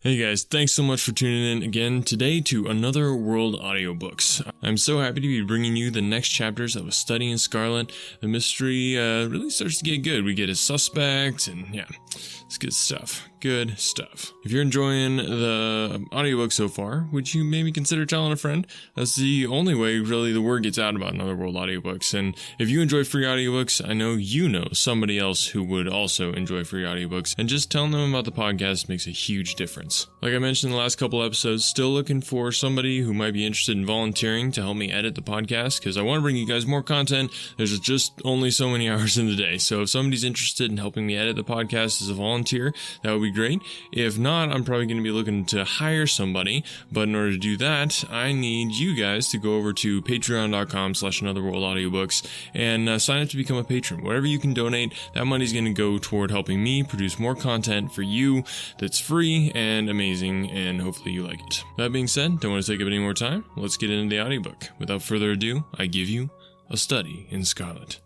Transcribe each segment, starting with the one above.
Hey guys, thanks so much for tuning in again today to Another World Audiobooks. I'm so happy to be bringing you the next chapters of A Study in Scarlet. The mystery really starts to get good. We get a suspect, and yeah, it's good stuff. Good stuff. If you're enjoying the audiobook so far, would you maybe consider telling a friend? That's the only way really the word gets out about Another World audiobooks. And if you enjoy free audiobooks, I know you know somebody else who would also enjoy free audiobooks. And just telling them about the podcast makes a huge difference. Like I mentioned in the last couple episodes, still looking for somebody who might be interested in volunteering to help me edit the podcast, because I want to bring you guys more content. There's just only so many hours in the day. So if somebody's interested in helping me edit the podcast as a volunteer, that would be great. If not, I'm probably going to be looking to hire somebody, but in order to do that, I need you guys to go over to patreon.com/anotherworldaudiobooks and sign up to become a patron. Whatever you can donate, that money's going to go toward helping me produce more content for you that's free and amazing, and hopefully you like it. That being said, don't want to take up any more time. Let's get into the audiobook. Without further ado, I give you A Study in Scarlet.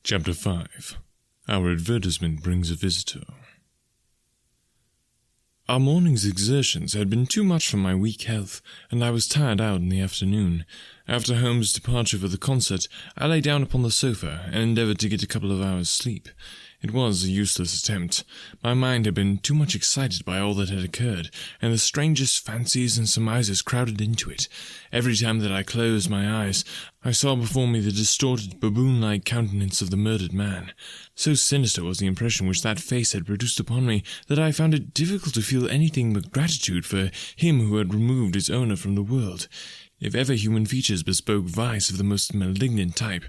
Chapter 5. Our advertisement brings a visitor. Our morning's exertions had been too much for my weak health, and I was tired out in the afternoon. After Holmes' departure for the concert, I lay down upon the sofa and endeavored to get a couple of hours' sleep. It was a useless attempt. My mind had been too much excited by all that had occurred, and the strangest fancies and surmises crowded into it. Every time that I closed my eyes, I saw before me the distorted, baboon-like countenance of the murdered man. So sinister was the impression which that face had produced upon me, that I found it difficult to feel anything but gratitude for him who had removed its owner from the world. If ever human features bespoke vice of the most malignant type,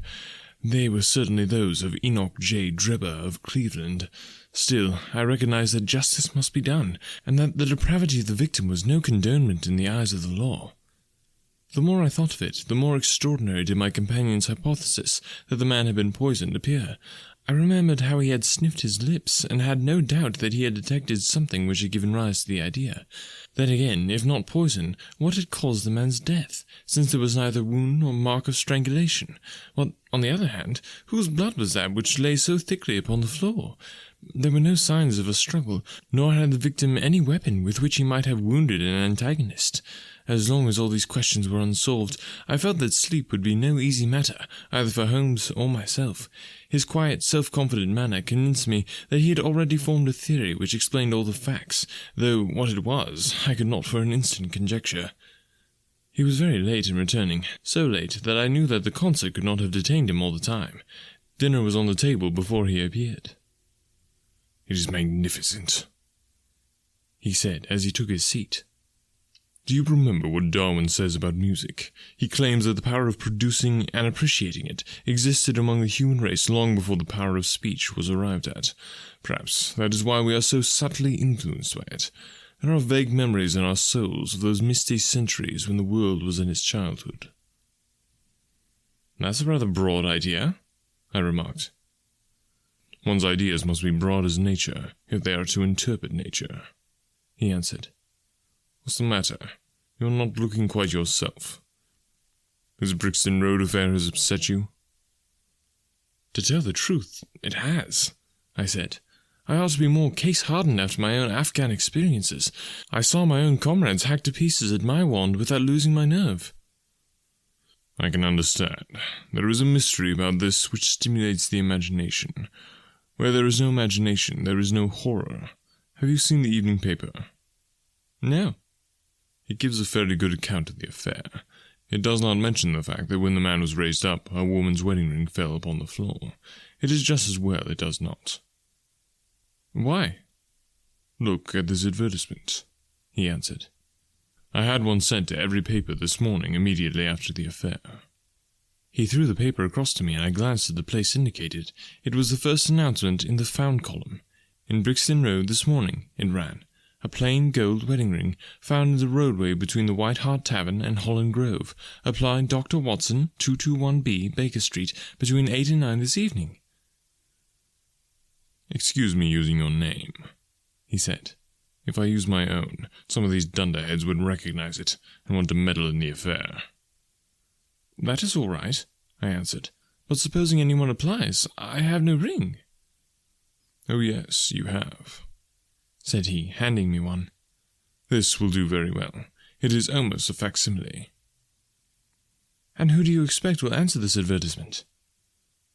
they were certainly those of Enoch J. Drebber of Cleveland. Still, I recognized that justice must be done, and that the depravity of the victim was no condonement in the eyes of the law. The more I thought of it, the more extraordinary did my companion's hypothesis that the man had been poisoned appear. I remembered how he had sniffed his lips, and had no doubt that he had detected something which had given rise to the idea. Then again, if not poison, what had caused the man's death, since there was neither wound nor mark of strangulation? While, on the other hand, whose blood was that which lay so thickly upon the floor? There were no signs of a struggle, nor had the victim any weapon with which he might have wounded an antagonist. As long as all these questions were unsolved, I felt that sleep would be no easy matter, either for Holmes or myself. His quiet, self-confident manner convinced me that he had already formed a theory which explained all the facts, though what it was, I could not for an instant conjecture. He was very late in returning, so late that I knew that the concert could not have detained him all the time. Dinner was on the table before he appeared. "It is magnificent," he said as he took his seat. "Do you remember what Darwin says about music? He claims that the power of producing and appreciating it existed among the human race long before the power of speech was arrived at. Perhaps that is why we are so subtly influenced by it. There are vague memories in our souls of those misty centuries when the world was in its childhood." "That's a rather broad idea," I remarked. "One's ideas must be broad as nature, if they are to interpret nature," he answered. "What's the matter? You're not looking quite yourself. This Brixton Road affair has upset you?" "To tell the truth, it has," I said. "I ought to be more case-hardened after my own Afghan experiences. I saw my own comrades hacked to pieces at my wand without losing my nerve." "I can understand. There is a mystery about this which stimulates the imagination. Where there is no imagination, there is no horror. Have you seen the evening paper?" "No." "It gives a fairly good account of the affair. It does not mention the fact that when the man was raised up, a woman's wedding ring fell upon the floor. It is just as well it does not." "Why?" "Look at this advertisement," he answered. "I had one sent to every paper this morning immediately after the affair." He threw the paper across to me, and I glanced at the place indicated. It was the first announcement in the Found column. "In Brixton Road this morning," it ran. "A plain gold wedding ring found in the roadway between the White Hart Tavern and Holland Grove. Apply Dr. Watson, 221B, Baker Street, between 8 and 9 this evening." "Excuse me using your name," he said. "If I use my own, some of these dunderheads would recognize it and want to meddle in the affair." "That is all right," I answered. "But supposing anyone applies, I have no ring." "Oh yes, you have," said he, handing me one. "This will do very well. It is almost a facsimile." "And who do you expect will answer this advertisement?"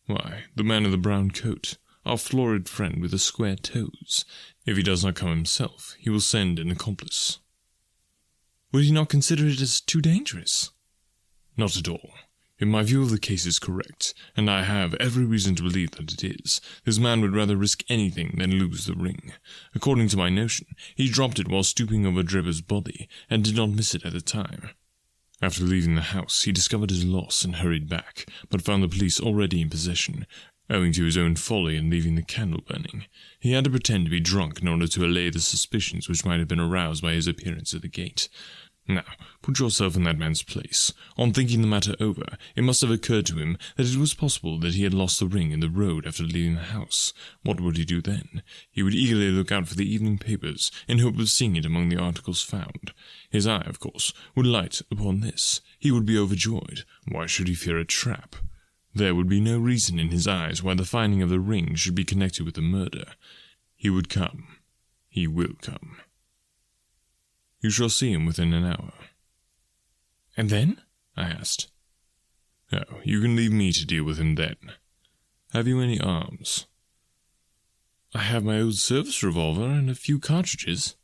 "Why, the man in the brown coat, our florid friend with the square toes. If he does not come himself, he will send an accomplice." "Would he not consider it as too dangerous?" "Not at all. If my view of the case is correct, and I have every reason to believe that it is, this man would rather risk anything than lose the ring. According to my notion, he dropped it while stooping over Drebber's body, and did not miss it at the time. After leaving the house, he discovered his loss and hurried back, but found the police already in possession, owing to his own folly in leaving the candle burning. He had to pretend to be drunk in order to allay the suspicions which might have been aroused by his appearance at the gate. Now, put yourself in that man's place. On thinking the matter over, it must have occurred to him that it was possible that he had lost the ring in the road after leaving the house. What would he do then? He would eagerly look out for the evening papers, in hope of seeing it among the articles found. His eye, of course, would light upon this. He would be overjoyed. Why should he fear a trap? There would be no reason in his eyes why the finding of the ring should be connected with the murder. He would come. He will come. You shall see him within an hour." "And then?" I asked. "Oh, you can leave me to deal with him then. Have you any arms?" "I have my old service revolver and a few cartridges."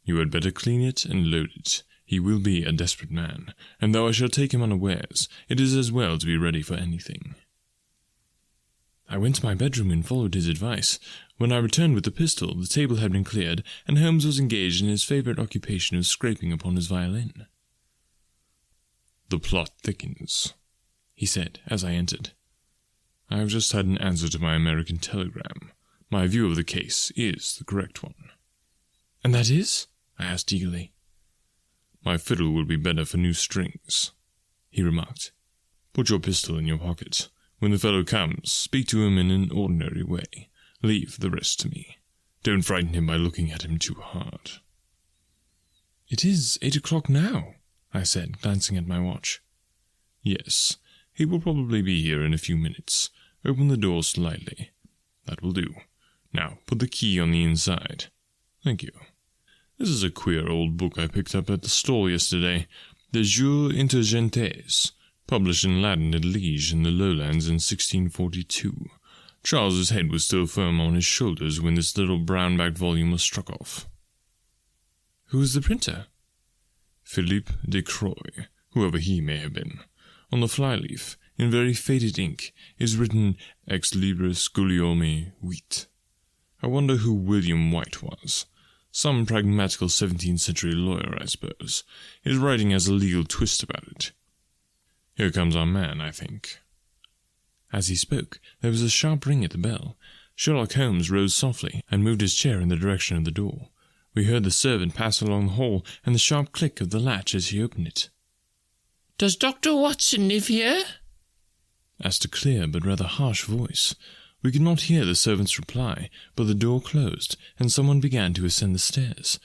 "You had better clean it and load it. He will be a desperate man, and though I shall take him unawares, it is as well to be ready for anything." I went to my bedroom and followed his advice. When I returned with the pistol, the table had been cleared, and Holmes was engaged in his favourite occupation of scraping upon his violin. "The plot thickens," he said as I entered. "I have just had an answer to my American telegram. My view of the case is the correct one." "And that is?" I asked eagerly. "My fiddle will be better for new strings," he remarked. "Put your pistol in your pocket. When the fellow comes, speak to him in an ordinary way. Leave the rest to me. Don't frighten him by looking at him too hard." "It is 8 o'clock now," I said, glancing at my watch. "Yes, he will probably be here in a few minutes. Open the door slightly. That will do. Now, put the key on the inside. Thank you. This is a queer old book I picked up at the store yesterday. De Jure Inter Gentes, published in Latin at Liege in the Lowlands in 1642. Charles's head was still firm on his shoulders when this little brown-backed volume was struck off." "Who is the printer?" "Philippe de Croix, whoever he may have been. On the flyleaf, in very faded ink, is written Ex Libris Guillaume Wheat. I wonder who William White was. Some pragmatical 17th century lawyer, I suppose. His writing has a legal twist about it. Here comes our man, I think." As he spoke, there was a sharp ring at the bell. Sherlock Holmes rose softly and moved his chair in the direction of the door. We heard the servant pass along the hall and the sharp click of the latch as he opened it. "Does Dr. Watson live here?" asked a clear but rather harsh voice. We could not hear the servant's reply, but the door closed, and someone began to ascend the stairs.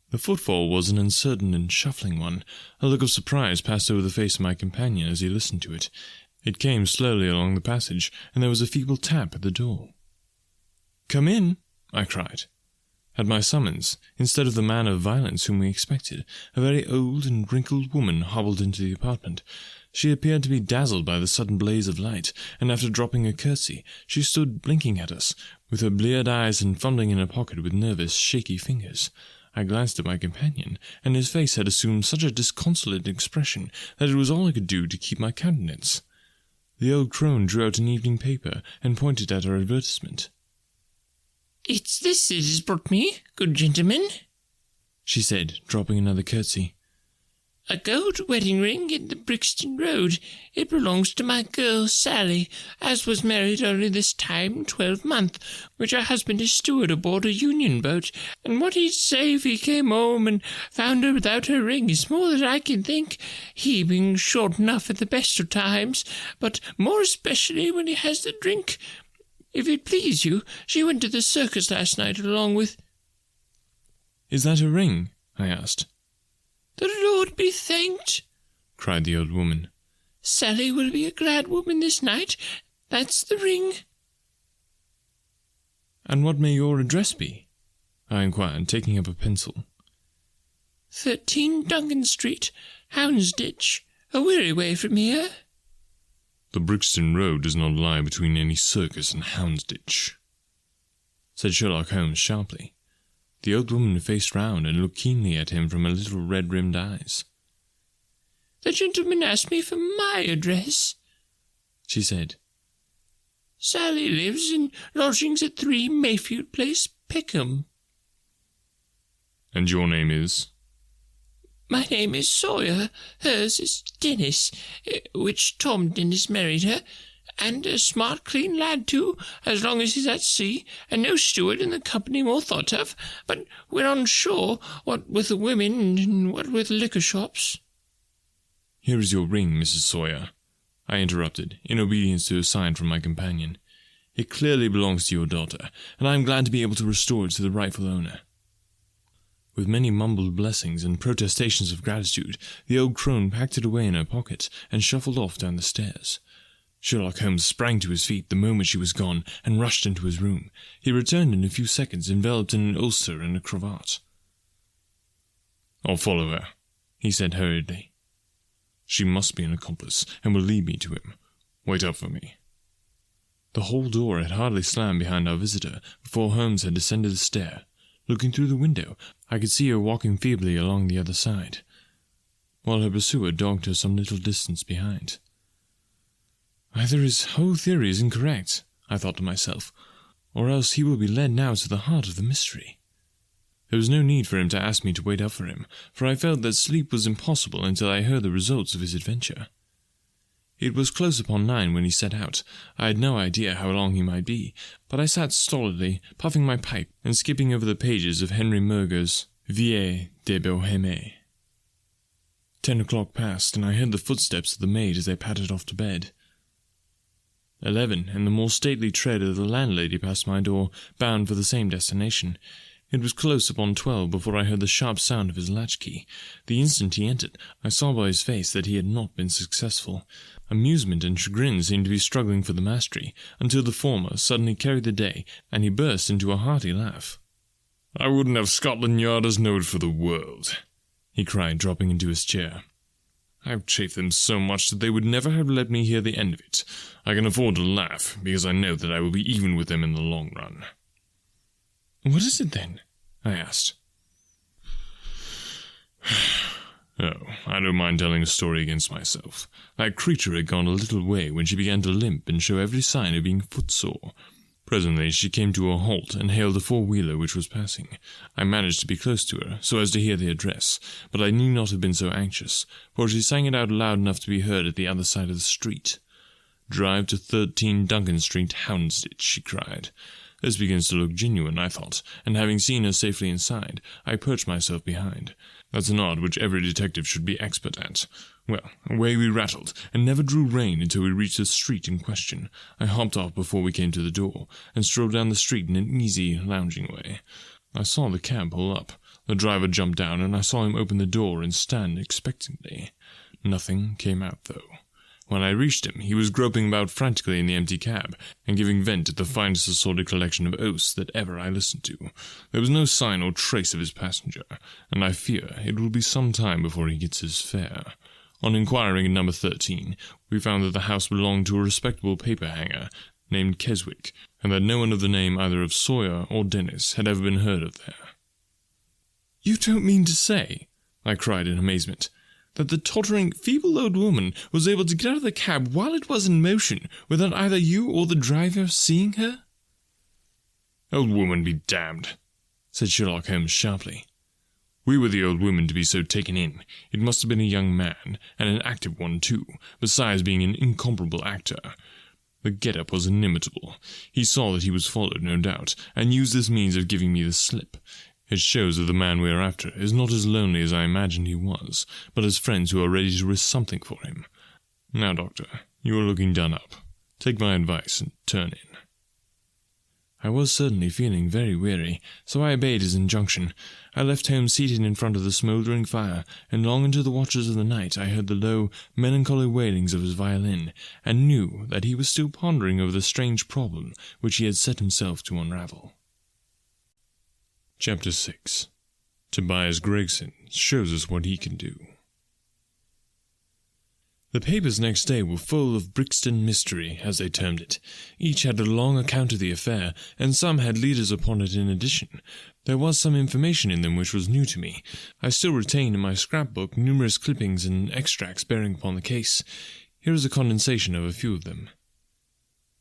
The footfall was an uncertain and shuffling one. A look of surprise passed over the face of my companion as he listened to it. It came slowly along the passage, and there was a feeble tap at the door. "Come in," I cried. At my summons, instead of the man of violence whom we expected, a very old and wrinkled woman hobbled into the apartment. She appeared to be dazzled by the sudden blaze of light, and after dropping a curtsy, she stood blinking at us, with her bleared eyes and fumbling in her pocket with nervous, shaky fingers. I glanced at my companion, and his face had assumed such a disconsolate expression that it was all I could do to keep my countenance. The old crone drew out an evening paper and pointed at our advertisement. "It's this it has brought me, good gentlemen," she said, dropping another curtsy. "A gold wedding ring in the Brixton Road. It belongs to my girl Sally, as was married only this time 12-month, which her husband is steward aboard a Union boat, and what he'd say if he came home and found her without her ring is more than I can think, he being short enough at the best of times, but more especially when he has the drink. If it please you, she went to the circus last night along with—" "Is that a ring?" I asked. "The Lord be thanked," cried the old woman. "Sally will be a glad woman this night. That's the ring." "And what may your address be?" I inquired, taking up a pencil. 13 Duncan Street, Houndsditch, a weary way from here. The Brixton Road does not lie between any circus and Houndsditch, said Sherlock Holmes sharply. The old woman faced round and looked keenly at him from her little red-rimmed eyes. The gentleman asked me for my address, she said. Sally lives in lodgings at 3 Mayfield Place, Peckham. And your name is? My name is Sawyer. Hers is Dennis, which Tom Dennis married her. And a smart, clean lad, too, as long as he's at sea, and no steward in the company more thought of. But we're on shore, what with the women and what with liquor shops. Here is your ring, Mrs. Sawyer, I interrupted, in obedience to a sign from my companion. It clearly belongs to your daughter, and I am glad to be able to restore it to the rightful owner. With many mumbled blessings and protestations of gratitude, the old crone packed it away in her pocket and shuffled off down the stairs. Sherlock Holmes sprang to his feet the moment she was gone and rushed into his room. He returned in a few seconds, enveloped in an ulster and a cravat. "I'll follow her," he said hurriedly. "She must be an accomplice, and will lead me to him. Wait up for me." The hall door had hardly slammed behind our visitor before Holmes had descended the stair. Looking through the window, I could see her walking feebly along the other side, while her pursuer dogged her some little distance behind. Either his whole theory is incorrect, I thought to myself, or else he will be led now to the heart of the mystery. There was no need for him to ask me to wait up for him, for I felt that sleep was impossible until I heard the results of his adventure. It was close upon 9 when he set out. I had no idea how long he might be, but I sat stolidly, puffing my pipe and skipping over the pages of Henry Murger's Vie de Bohème. 10 o'clock passed, and I heard the footsteps of the maid as they pattered off to bed. 11, and the more stately tread of the landlady passed my door, bound for the same destination. It was close upon 12 before I heard the sharp sound of his latchkey. The instant he entered, I saw by his face that he had not been successful. Amusement and chagrin seemed to be struggling for the mastery, until the former suddenly carried the day, and he burst into a hearty laugh. "I wouldn't have Scotland Yard as knowed for the world," he cried, dropping into his chair. "I've chaffed them so much that they would never have let me hear the end of it. I can afford to laugh, because I know that I will be even with them in the long run." "What is it, then?" I asked. "Oh, I don't mind telling a story against myself. That creature had gone a little way when she began to limp and show every sign of being footsore. Presently she came to a halt and hailed a four-wheeler which was passing. I managed to be close to her, so as to hear the address, but I need not have been so anxious, for she sang it out loud enough to be heard at the other side of the street. 'Drive to 13 Duncan Street, Houndsditch,' she cried. This begins to look genuine, I thought, and having seen her safely inside, I perched myself behind. That's an art which every detective should be expert at. Well, away we rattled, and never drew rein until we reached the street in question. I hopped off before we came to the door, and strolled down the street in an easy, lounging way. I saw the cab pull up. The driver jumped down, and I saw him open the door and stand expectantly. Nothing came out, though. When I reached him, he was groping about frantically in the empty cab, and giving vent to the finest assorted collection of oaths that ever I listened to. There was no sign or trace of his passenger, and I fear it will be some time before he gets his fare. On inquiring at number 13, we found that the house belonged to a respectable paper-hanger named Keswick, and that no one of the name either of Sawyer or Dennis had ever been heard of there. "You don't mean to say," I cried in amazement, "that the tottering, feeble old woman was able to get out of the cab while it was in motion, without either you or the driver seeing her?" "Old woman be damned," said Sherlock Holmes sharply. "We were the old women to be so taken in. It must have been a young man, and an active one too, besides being an incomparable actor. The get-up was inimitable. He saw that he was followed, no doubt, and used this means of giving me the slip. It shows that the man we are after is not as lonely as I imagined he was, but has friends who are ready to risk something for him. Now, Doctor, you are looking done up. Take my advice and turn in." I was certainly feeling very weary, so I obeyed his injunction. I left Holmes seated in front of the smouldering fire, and long into the watches of the night I heard the low, melancholy wailings of his violin, and knew that he was still pondering over the strange problem which he had set himself to unravel. Chapter 6. Tobias Gregson shows us what he can do. The papers next day were full of Brixton mystery, as they termed it. Each had a long account of the affair, and some had leaders upon it in addition. There was some information in them which was new to me. I still retain in my scrapbook numerous clippings and extracts bearing upon the case. Here is a condensation of a few of them.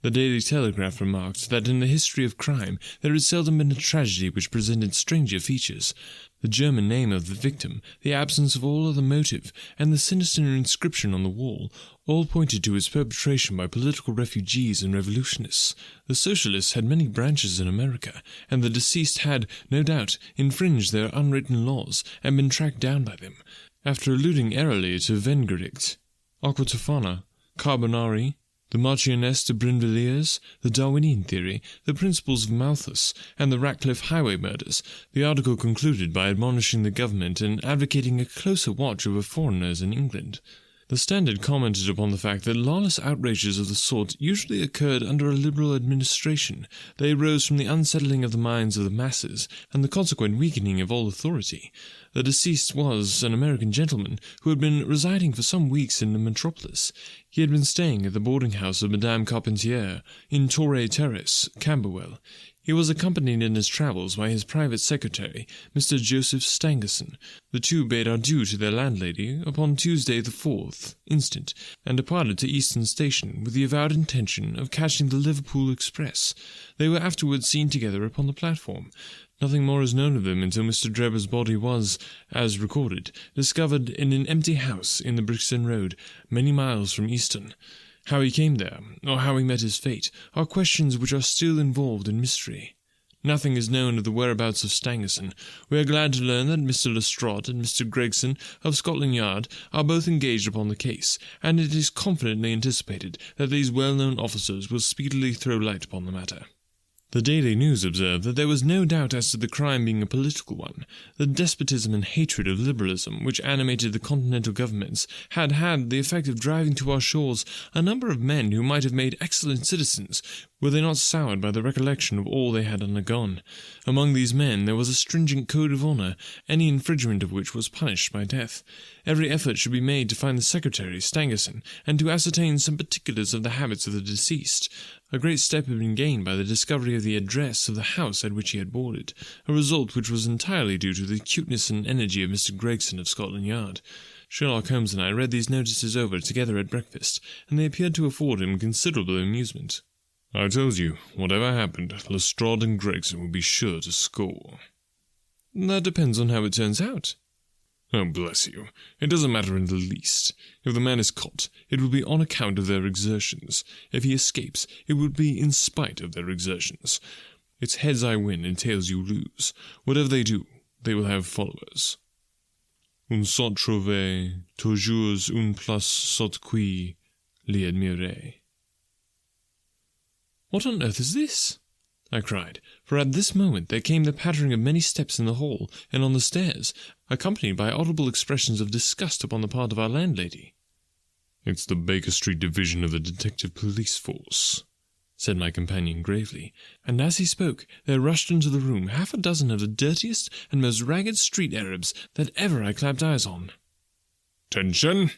The Daily Telegraph remarked that in the history of crime there had seldom been a tragedy which presented stranger features. The German name of the victim, the absence of all other motive, and the sinister inscription on the wall all pointed to its perpetration by political refugees and revolutionists. The Socialists had many branches in America, and the deceased had, no doubt, infringed their unwritten laws and been tracked down by them. After alluding airily to Vengericht, Aqua Tofana, Carbonari, the Marchioness de Brinvilliers, the Darwinian theory, the principles of Malthus, and the Ratcliffe highway murders, the article concluded by admonishing the government and advocating a closer watch over foreigners in England. The Standard commented upon the fact that lawless outrages of the sort usually occurred under a liberal administration. They arose from the unsettling of the minds of the masses and the consequent weakening of all authority. The deceased was an American gentleman who had been residing for some weeks in the metropolis. He had been staying at the boarding house of Madame Carpentier in Torre Terrace, Camberwell. He was accompanied in his travels by his private secretary, Mr. Joseph Stangerson. The two bade adieu to their landlady upon Tuesday the 4th instant, and departed to Euston Station with the avowed intention of catching the Liverpool express. They were afterwards seen together upon the platform. Nothing more is known of them until Mr. Drebber's body was, as recorded, discovered in an empty house in the Brixton Road, many miles from Euston. How he came there, or how he met his fate, are questions which are still involved in mystery. Nothing is known of the whereabouts of Stangerson. We are glad to learn that Mr. Lestrade and Mr. Gregson of Scotland Yard are both engaged upon the case, and it is confidently anticipated that these well-known officers will speedily throw light upon the matter. The Daily News observed that there was no doubt as to the crime being a political one. The despotism and hatred of liberalism which animated the continental governments had had the effect of driving to our shores a number of men who might have made excellent citizens, were they not soured by the recollection of all they had undergone. Among these men there was a stringent code of honour, any infringement of which was punished by death. Every effort should be made to find the secretary, Stangerson, and to ascertain some particulars of the habits of the deceased. A great step had been gained by the discovery of the address of the house at which he had boarded, a result which was entirely due to the acuteness and energy of Mr. Gregson of Scotland Yard. Sherlock Holmes and I read these notices over together at breakfast, and they appeared to afford him considerable amusement. I told you, whatever happened, Lestrade and Gregson would be sure to score. That depends on how it turns out. Oh, bless you, it doesn't matter in the least. If the man is caught, it will be on account of their exertions. If he escapes, it will be in spite of their exertions. It's heads I win and tails you lose. Whatever they do, they will have followers. Un sot trouvé, toujours un plus sot qui l'y admire. What on earth is this? I cried, for at this moment there came the pattering of many steps in the hall and on the stairs, accompanied by audible expressions of disgust upon the part of our landlady. It's the Baker Street division of the detective police force, said my companion gravely, and as he spoke there rushed into the room half a dozen of the dirtiest and most ragged street Arabs that ever I clapped eyes on. "Attention!"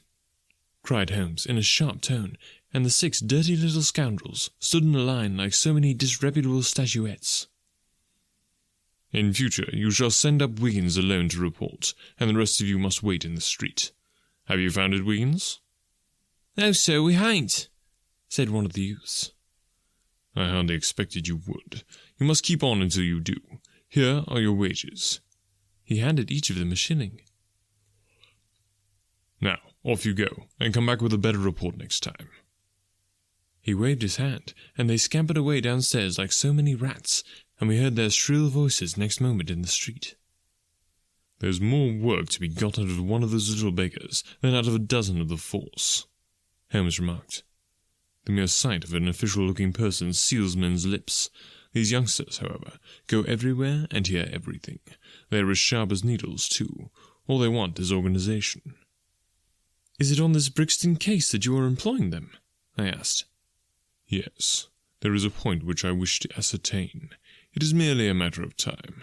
cried Holmes in a sharp tone, and the 6 dirty little scoundrels stood in a line like so many disreputable statuettes. In future you shall send up Wiggins alone to report, and the rest of you must wait in the street. Have you found it, Wiggins? No, sir, we hain't, said one of the youths. I hardly expected you would. You must keep on until you do. Here are your wages. He handed each of them a shilling. Now, off you go, and come back with a better report next time. He waved his hand, and they scampered away downstairs like so many rats, and we heard their shrill voices next moment in the street. There's more work to be got out of one of those little beggars than out of a dozen of the force, Holmes remarked. The mere sight of an official-looking person seals men's lips. These youngsters, however, go everywhere and hear everything. They are as sharp as needles, too. All they want is organization. Is it on this Brixton case that you are employing them? I asked. Yes, there is a point which I wish to ascertain. It is merely a matter of time.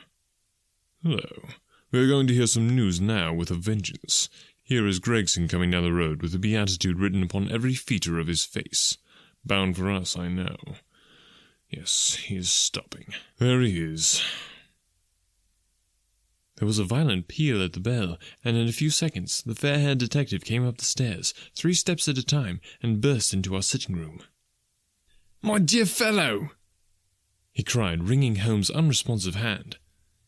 Hello. We are going to hear some news now with a vengeance. Here is Gregson coming down the road with the beatitude written upon every feature of his face. Bound for us, I know. Yes, he is stopping. There he is. There was a violent peal at the bell, and in a few seconds the fair-haired detective came up the stairs, 3 steps at a time, and burst into our sitting room. "My dear fellow," he cried, wringing Holmes' unresponsive hand.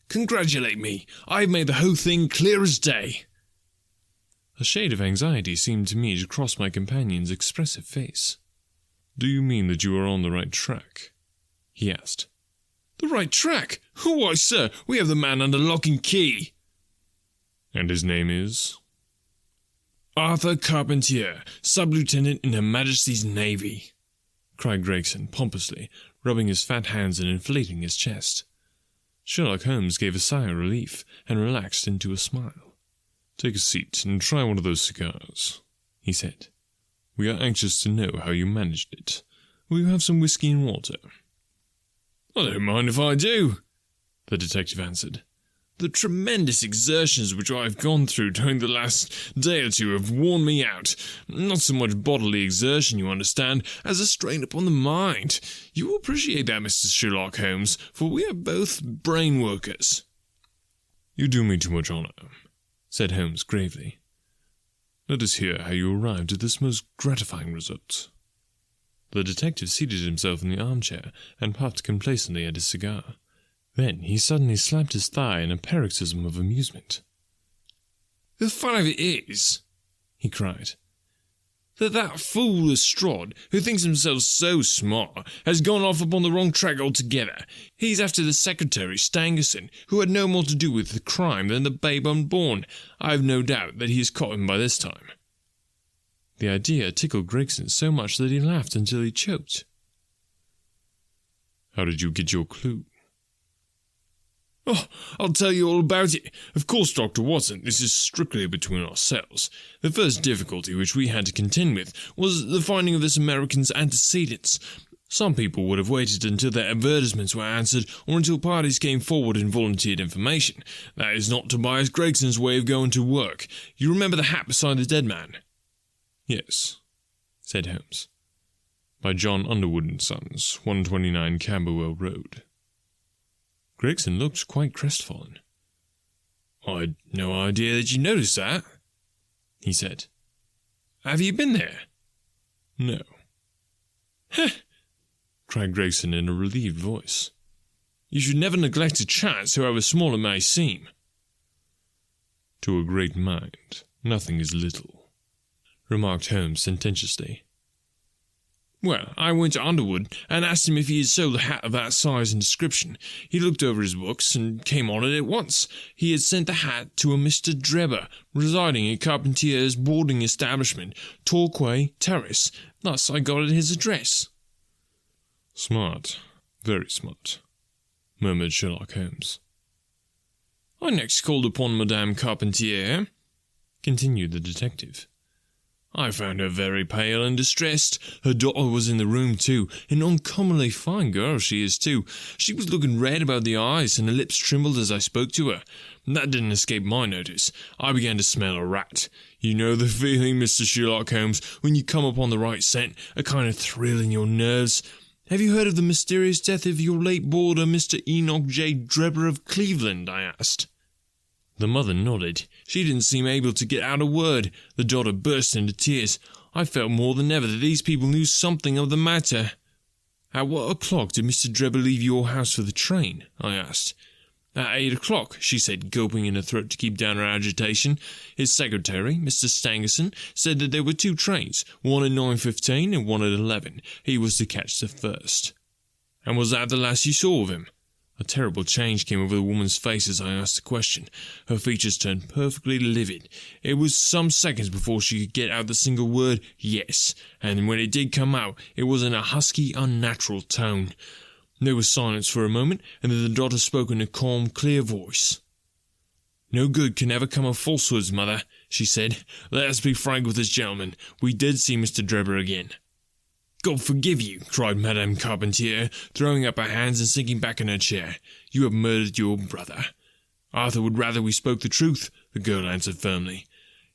"Congratulate me. I have made the whole thing clear as day." A shade of anxiety seemed to me to cross my companion's expressive face. "Do you mean that you are on the right track?" he asked. "The right track? Why, sir, we have the man under lock and key." "And his name is?" "Arthur Carpentier, sub-lieutenant in Her Majesty's Navy," cried Gregson pompously, rubbing his fat hands and inflating his chest. Sherlock Holmes gave a sigh of relief and relaxed into a smile. "Take a seat and try one of those cigars," he said. "We are anxious to know how you managed it. Will you have some whiskey and water?" "I don't mind if I do," the detective answered. "The tremendous exertions which I have gone through during the last day or two have worn me out. Not so much bodily exertion, you understand, as a strain upon the mind. You will appreciate that, Mr. Sherlock Holmes, for we are both brain workers." "You do me too much honour," said Holmes gravely. "Let us hear how you arrived at this most gratifying result." The detective seated himself in the armchair and puffed complacently at his cigar. Then he suddenly slapped his thigh in a paroxysm of amusement. "The fun of it is," he cried, that fool Lestrade, who thinks himself so smart, has gone off upon the wrong track altogether. He's after the secretary, Stangerson, who had no more to do with the crime than the babe unborn. I have no doubt that he has caught him by this time." The idea tickled Gregson so much that he laughed until he choked. "How did you get your clue?" "Oh, I'll tell you all about it. Of course, Dr. Watson, this is strictly between ourselves. The first difficulty which we had to contend with was the finding of this American's antecedents. Some people would have waited until their advertisements were answered, or until parties came forward and volunteered information. That is not Tobias Gregson's way of going to work. You remember the hat beside the dead man?" "Yes," said Holmes. "By John Underwood and Sons, 129 Camberwell Road." Gregson looked quite crestfallen. "I had no idea that you noticed that," he said. "Have you been there?" "No." "Heh!" cried Gregson in a relieved voice. "You should never neglect a chance, however small it may seem." "To a great mind, nothing is little," remarked Holmes sententiously. "Well, I went to Underwood and asked him if he had sold a hat of that size and description. He looked over his books and came on it at once. He had sent the hat to a Mr. Drebber, residing at Carpentier's boarding establishment, Torquay Terrace. Thus I got at his address." "Smart, very smart," murmured Sherlock Holmes. "I next called upon Madame Carpentier," continued the detective. "I found her very pale and distressed. Her daughter was in the room too, an uncommonly fine girl she is too. She was looking red about the eyes, and her lips trembled as I spoke to her. That didn't escape my notice. I began to smell a rat. You know the feeling, Mr. Sherlock Holmes, when you come upon the right scent, a kind of thrill in your nerves. Have you heard of the mysterious death of your late boarder, Mr. Enoch J. Drebber of Cleveland?" I asked. The mother nodded. She didn't seem able to get out a word. The daughter burst into tears. I felt more than ever that these people knew something of the matter. "At what o'clock did Mr. Drebber leave your house for the train?" I asked. "At 8 o'clock, she said, gulping in her throat to keep down her agitation. His secretary, Mr. Stangerson, said that there were 2 trains, one at 9:15 and one at 11. He was to catch the first." "And was that the last you saw of him?" A terrible change came over the woman's face as I asked the question. Her features turned perfectly livid. It was some seconds before she could get out the single word, "yes," and when it did come out, it was in a husky, unnatural tone. There was silence for a moment, and then the daughter spoke in a calm, clear voice. "No good can ever come of falsehoods, mother," she said. "Let us be frank with this gentleman. We did see Mr. Drebber again." "God forgive you," cried Madame Carpentier, throwing up her hands and sinking back in her chair. "You have murdered your brother." Arthur would rather we spoke the truth, the girl answered firmly.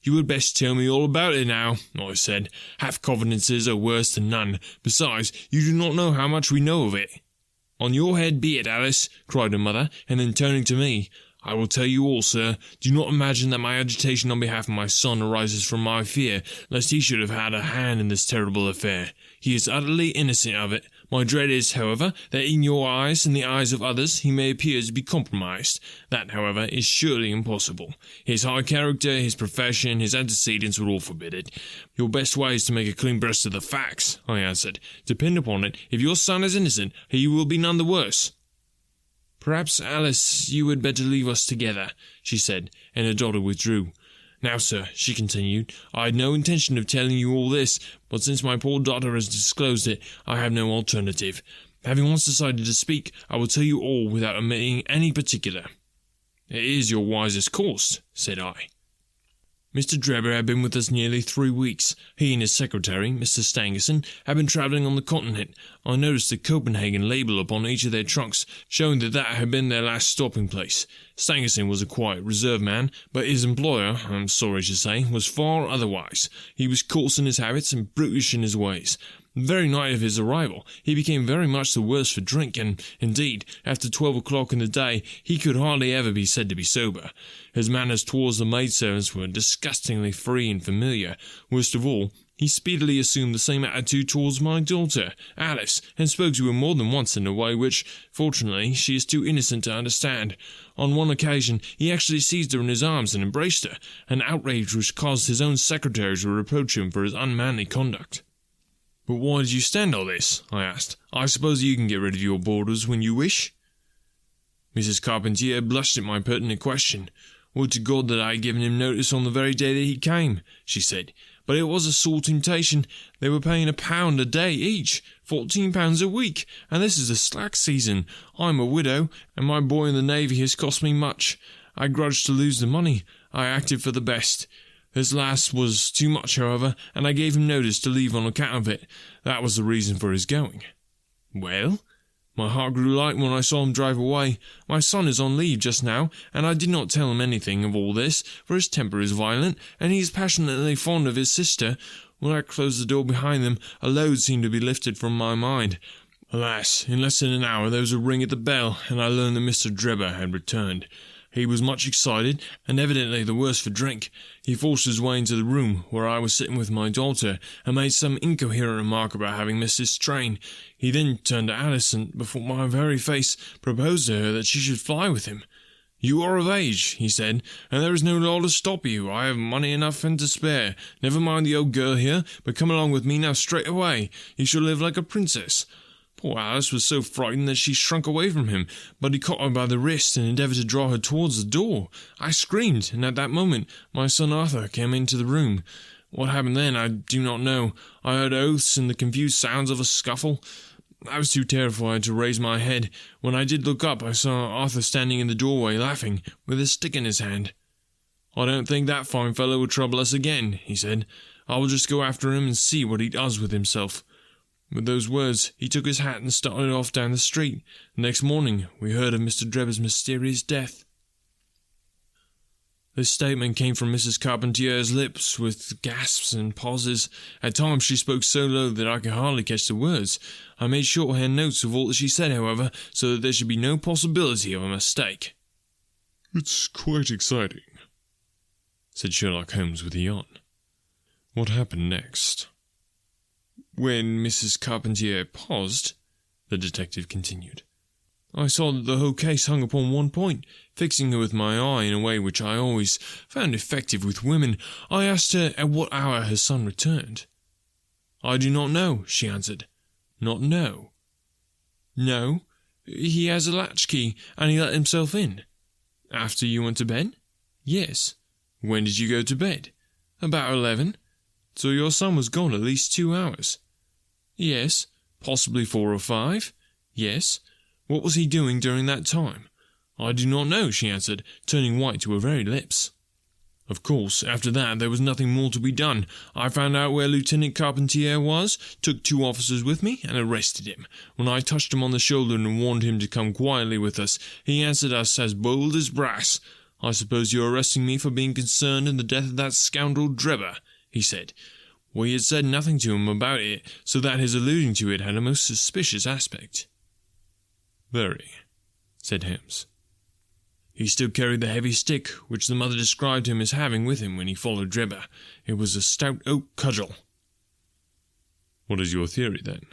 You had best tell me all about it now, I said. Half confidences are worse than none. Besides, you do not know how much we know of it. On your head be it, Alice, cried her mother, and then turning to me, I will tell you all, sir. Do not imagine that my agitation on behalf of my son arises from my fear, lest he should have had a hand in this terrible affair. He is utterly innocent of it. My dread is, however, that in your eyes and the eyes of others he may appear to be compromised. That, however, is surely impossible. His high character, his profession, his antecedents would all forbid it. Your best way is to make a clean breast of the facts, I answered. Depend upon it, if your son is innocent, he will be none the worse. Perhaps, Alice, you had better leave us together, she said, and her daughter withdrew. Now, sir, she continued, I had no intention of telling you all this, but since my poor daughter has disclosed it, I have no alternative. Having once decided to speak, I will tell you all without omitting any particular. It is your wisest course, said I. Mr. Drebber had been with us nearly 3 weeks. He and his secretary, Mr. Stangerson, had been travelling on the continent. I noticed the Copenhagen label upon each of their trunks, showing that had been their last stopping place. Stangerson was a quiet, reserved man, but his employer, I am sorry to say, was far otherwise. He was coarse in his habits and brutish in his ways. The very night of his arrival, he became very much the worse for drink, and, indeed, after 12 o'clock in the day, he could hardly ever be said to be sober. His manners towards the maidservants were disgustingly free and familiar. Worst of all, he speedily assumed the same attitude towards my daughter, Alice, and spoke to her more than once in a way which, fortunately, she is too innocent to understand. On one occasion, he actually seized her in his arms and embraced her, an outrage which caused his own secretary to reproach him for his unmanly conduct. But why did you stand all this? I asked. I suppose you can get rid of your boarders when you wish? Mrs. Carpentier blushed at my pertinent question. Would to God that I had given him notice on the very day that he came, she said. But it was a sore temptation. They were paying £1 a day each, £14 a week, and this is the slack season. I am a widow, and my boy in the Navy has cost me much. I grudged to lose the money. I acted for the best. This last was too much, however, and I gave him notice to leave on account of it. That was the reason for his going. Well? My heart grew light when I saw him drive away. My son is on leave just now, and I did not tell him anything of all this, for his temper is violent, and he is passionately fond of his sister. When I closed the door behind them, a load seemed to be lifted from my mind. Alas, in less than an hour there was a ring at the bell, and I learned that Mr. Drebber had returned. He was much excited, and evidently the worse for drink. He forced his way into the room where I was sitting with my daughter, and made some incoherent remark about having missed his train. He then turned to Alice, and before my very face proposed to her that she should fly with him. You are of age, he said, and there is no law to stop you. I have money enough and to spare. Never mind the old girl here, but come along with me now straight away. You shall live like a princess. Poor Alice was so frightened that she shrunk away from him, but he caught her by the wrist and endeavoured to draw her towards the door. I screamed, and at that moment my son Arthur came into the room. What happened then I do not know. I heard oaths and the confused sounds of a scuffle. I was too terrified to raise my head. When I did look up, I saw Arthur standing in the doorway, laughing, with a stick in his hand. I don't think that fine fellow will trouble us again, he said. I will just go after him and see what he does with himself. With those words, he took his hat and started off down the street. The next morning, we heard of Mr. Drebber's mysterious death. This statement came from Mrs. Carpentier's lips, with gasps and pauses. At times she spoke so low that I could hardly catch the words. I made shorthand notes of all that she said, however, so that there should be no possibility of a mistake. It's quite exciting, said Sherlock Holmes with a yawn. What happened next? When Mrs. Carpentier paused, the detective continued, I saw that the whole case hung upon one point. Fixing her with my eye in a way which I always found effective with women, I asked her at what hour her son returned. I do not know, she answered. Not know? No, he has a latchkey, and he let himself in. After you went to bed? Yes. When did you go to bed? About 11. So your son was gone at least 2 hours? Yes. Possibly 4 or 5? Yes. What was he doing during that time? I do not know, she answered, turning white to her very lips. Of course, after that, there was nothing more to be done. I found out where Lieutenant Carpentier was, took 2 officers with me, and arrested him. When I touched him on the shoulder and warned him to come quietly with us, he answered us as bold as brass. I suppose you're arresting me for being concerned in the death of that scoundrel Drebber, he said. We had said nothing to him about it, so that his alluding to it had a most suspicious aspect. Very, said Holmes. He still carried the heavy stick, which the mother described him as having with him when he followed Drebber. It was a stout oak cudgel. What is your theory, then?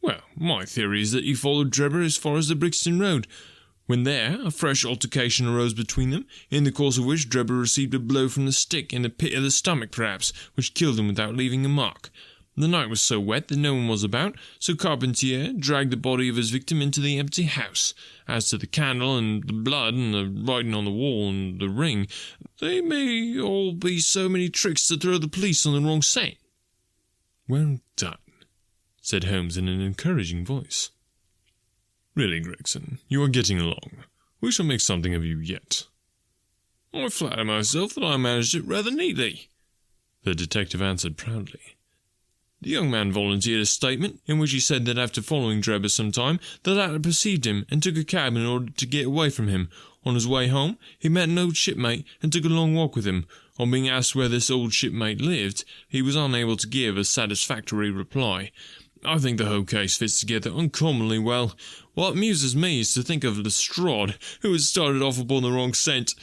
Well, my theory is that he followed Drebber as far as the Brixton Road. When there, a fresh altercation arose between them, in the course of which Drebber received a blow from the stick in the pit of the stomach, perhaps, which killed him without leaving a mark. The night was so wet that no one was about, so Carpentier dragged the body of his victim into the empty house. As to the candle and the blood and the writing on the wall and the ring, they may all be so many tricks to throw the police on the wrong scent. Well done, said Holmes in an encouraging voice. Really, Gregson, you are getting along. We shall make something of you yet. I flatter myself that I managed it rather neatly, the detective answered proudly. The young man volunteered a statement in which he said that after following Drebber some time, the latter perceived him and took a cab in order to get away from him. On his way home, he met an old shipmate and took a long walk with him. On being asked where this old shipmate lived, he was unable to give a satisfactory reply. I think the whole case fits together uncommonly well. What amuses me is to think of Lestrade, who had started off upon the wrong scent.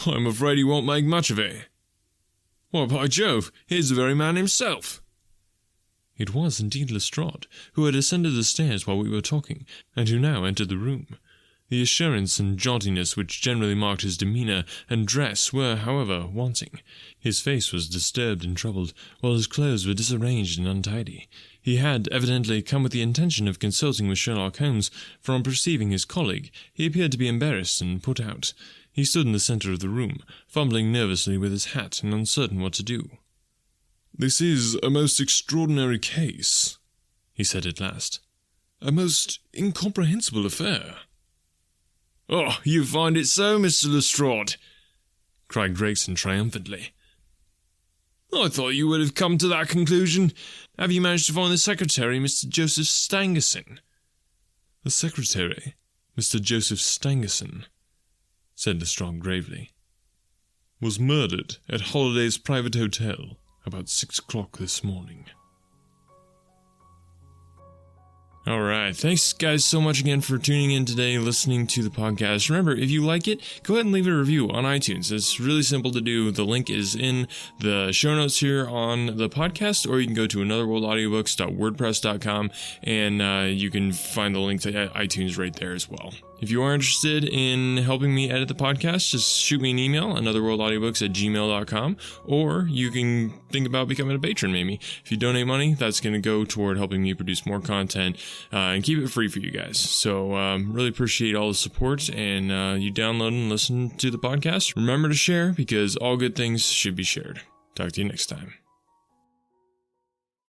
I'm afraid he won't make much of it. Why, by Jove, here's the very man himself. It was indeed Lestrade, who had ascended the stairs while we were talking, and who now entered the room. The assurance and jauntiness which generally marked his demeanour and dress were, however, wanting. His face was disturbed and troubled, while his clothes were disarranged and untidy. He had evidently come with the intention of consulting with Sherlock Holmes, for on perceiving his colleague, he appeared to be embarrassed and put out. He stood in the centre of the room, fumbling nervously with his hat and uncertain what to do. "This is a most extraordinary case," he said at last. "A most incomprehensible affair." "Oh, you find it so, Mr. Lestrade?" cried Gregson triumphantly. "I thought you would have come to that conclusion. Have you managed to find the secretary, Mr. Joseph Stangerson?" "The secretary, Mr. Joseph Stangerson," said Lestrade gravely, "was murdered at Holliday's private hotel about 6 o'clock this morning." Alright, thanks guys so much again for tuning in today, listening to the podcast. Remember, if you like it, go ahead and leave a review on iTunes. It's really simple to do. The link is in the show notes here on the podcast, or you can go to anotherworldaudiobooks.wordpress.com and you can find the link to iTunes right there as well. If you are interested in helping me edit the podcast, just shoot me an email, anotherworldaudiobooks@gmail.com, or you can think about becoming a patron maybe. If you donate money, that's going to go toward helping me produce more content and keep it free for you guys. So really appreciate all the support and you download and listen to the podcast. Remember to share, because all good things should be shared. Talk to you next time.